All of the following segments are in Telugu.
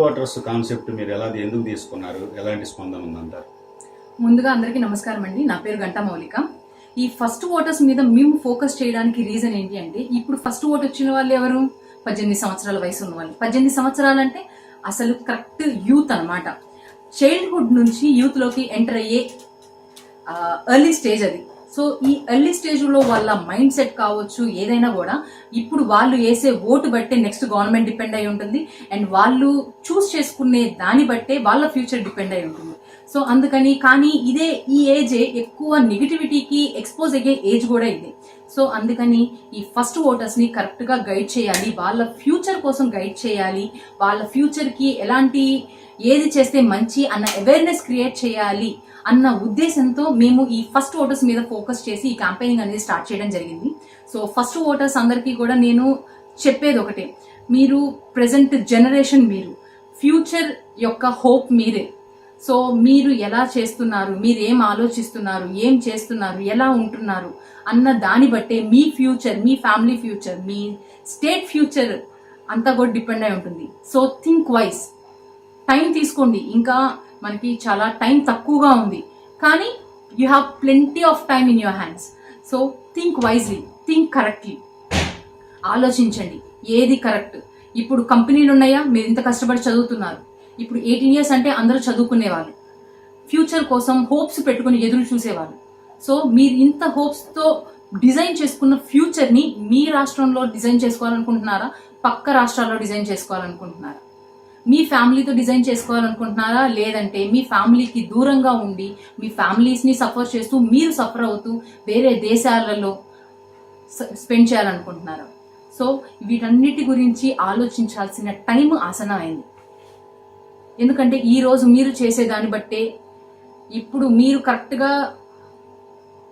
వాటర్స్ కాన్సెప్ట్ మీరు ఎందుకు తీసుకున్నారు, ఎలాంటి స్పందన ఉందంటారు? ముందుగా అందరికీ నమస్కారం అండి. నా పేరు గంటా మౌలిక. ఈ ఫస్ట్ ఓటర్స్ మీద మేము ఫోకస్ చేయడానికి రీజన్ ఏంటి అంటే, ఇప్పుడు ఫస్ట్ ఓట్ వచ్చిన వాళ్ళు ఎవరు? 18 సంవత్సరాల వయసు ఉన్న వాళ్ళు. 18 సంవత్సరాలు అంటే అసలు కరెక్ట్ యూత్ అనమాట. చైల్డ్హుడ్ నుంచి యూత్ లోకి ఎంటర్ అయ్యే ఎర్లీ స్టేజ్ అది. సో ఈ ఎర్లీ స్టేజ్ లో వాళ్ళ మైండ్ సెట్ కావచ్చు, ఏదైనా కూడా ఇప్పుడు వాళ్ళు వేసే ఓటు బట్టే నెక్స్ట్ గవర్నమెంట్ డిపెండ్ అయి ఉంటుంది. అండ్ వాళ్ళు చూస్ చేసుకునే దాన్ని బట్టే వాళ్ళ ఫ్యూచర్ డిపెండ్ అయి ఉంటుంది. సో అందుకని కానీ ఈ ఏజ్ ఎక్కువ నెగిటివిటీకి ఎక్స్పోజ్ అయ్యే ఏజ్ కూడా ఇది. సో అందుకని ఈ ఫస్ట్ ఓటర్స్ ని కరెక్ట్ గా గైడ్ చేయాలి, వాళ్ళ ఫ్యూచర్ కోసం గైడ్ చేయాలి, వాళ్ళ ఫ్యూచర్ కి ఏది చేస్తే మంచి అన్న అవేర్నెస్ క్రియేట్ చేయాలి అన్న ఉద్దేశంతో మేము ఈ ఫస్ట్ ఓటర్స్ మీద ఫోకస్ చేసి ఈ క్యాంపెయినింగ్ అనేది స్టార్ట్ చేయడం జరిగింది. సో ఫస్ట్ ఓటర్స్ అందరికీ కూడా నేను చెప్పేది ఒకటే, మీరు ప్రెసెంట్ జనరేషన్, మీరు ఫ్యూచర్ యొక్క హోప్ మీరే. సో మీరు ఎలా చేస్తున్నారు, మీరు ఏం ఆలోచిస్తున్నారు, ఏం చేస్తున్నారు, ఎలా ఉంటున్నారు అన్న దాన్ని బట్టే మీ ఫ్యూచర్, మీ ఫ్యామిలీ ఫ్యూచర్, మీ స్టేట్ ఫ్యూచర్ అంతా కూడా డిపెండ్ అయి ఉంటుంది. సో థింక్ వైజ్, టైం తీసుకోండి. ఇంకా మనకి చాలా టైం తక్కువగా ఉంది, కానీ you have plenty of time in your hands. So think wisely, think correctly, ఆలోచించండి ఏది కరెక్ట్. ఇప్పుడు కంపెనీలు ఉన్నాయా? మీరు ఇంత కష్టపడి చదువుతున్నారు. ఇప్పుడు 18 years అంటే అందరూ చదువుకునేవాళ్ళు, ఫ్యూచర్ కోసం హోప్స్ పెట్టుకుని ఎదురు చూసేవాళ్ళు. సో మీరు ఇంత హోప్స్తో డిజైన్ చేసుకున్న ఫ్యూచర్ని మీ రాష్ట్రంలో డిజైన్ చేసుకోవాలనుకుంటున్నారా? పక్క రాష్ట్రాల్లో డిజైన్ చేసుకోవాలనుకుంటున్నారా? మీ ఫ్యామిలీతో డిజైన్ చేసుకోవాలనుకుంటున్నారా? లేదంటే మీ ఫ్యామిలీకి దూరంగా ఉండి మీ ఫ్యామిలీస్ని సఫర్ చేస్తూ మీరు సఫర్ అవుతూ వేరే దేశాలలో స్పెండ్ చేయాలనుకుంటున్నారా? సో వీటన్నిటి గురించి ఆలోచించాల్సిన టైం ఆసన్నమైంది. ఎందుకంటే ఈ రోజు మీరు చేసేదాన్ని బట్టే, ఇప్పుడు మీరు కరెక్ట్గా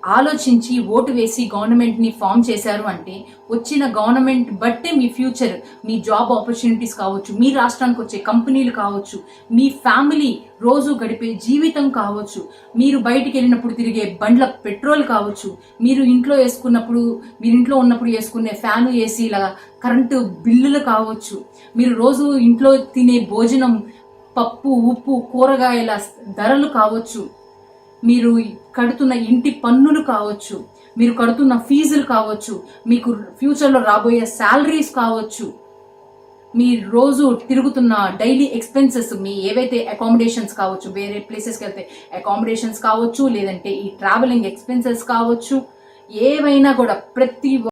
ఆలోచించి ఓటు వేసి గవర్నమెంట్ ని ఫామ్ చేశారు అంటే వచ్చిన గవర్నమెంట్ బట్టే మీ ఫ్యూచర్, మీ జాబ్ ఆపర్చునిటీస్ కావచ్చు, మీ రాష్ట్రానికి వచ్చే కంపెనీలు కావచ్చు, మీ ఫ్యామిలీ రోజు గడిపే జీవితం కావచ్చు, మీరు బయటికి వెళ్ళినప్పుడు తిరిగే బండ్ల పెట్రోల్ కావచ్చు, మీరు ఇంట్లో ఉన్నప్పుడు వేసుకునే ఫ్యాను, ఏసీల కరెంటు బిల్లులు కావచ్చు, మీరు రోజు ఇంట్లో తినే భోజనం, పప్పు, ఉప్పు, కూరగాయల ధరలు కావచ్చు, మీరు కడుతున్న ఇంటి పన్నులు కావచ్చు, మీరు కడుతున్న ఫీజులు కావచ్చు, మీకు ఫ్యూచర్లో రాబోయే శాలరీస్ కావచ్చు, మీ రోజు తిరుగుతున్న డైలీ ఎక్స్పెన్సెస్, మీ ఏవైతే అకామిడేషన్స్ కావచ్చు, వేరే ప్లేసెస్కి వెళ్తే అకామిడేషన్స్ కావచ్చు, లేదంటే ఈ ట్రావెలింగ్ ఎక్స్పెన్సెస్ కావచ్చు, ఏవైనా కూడా ప్రతి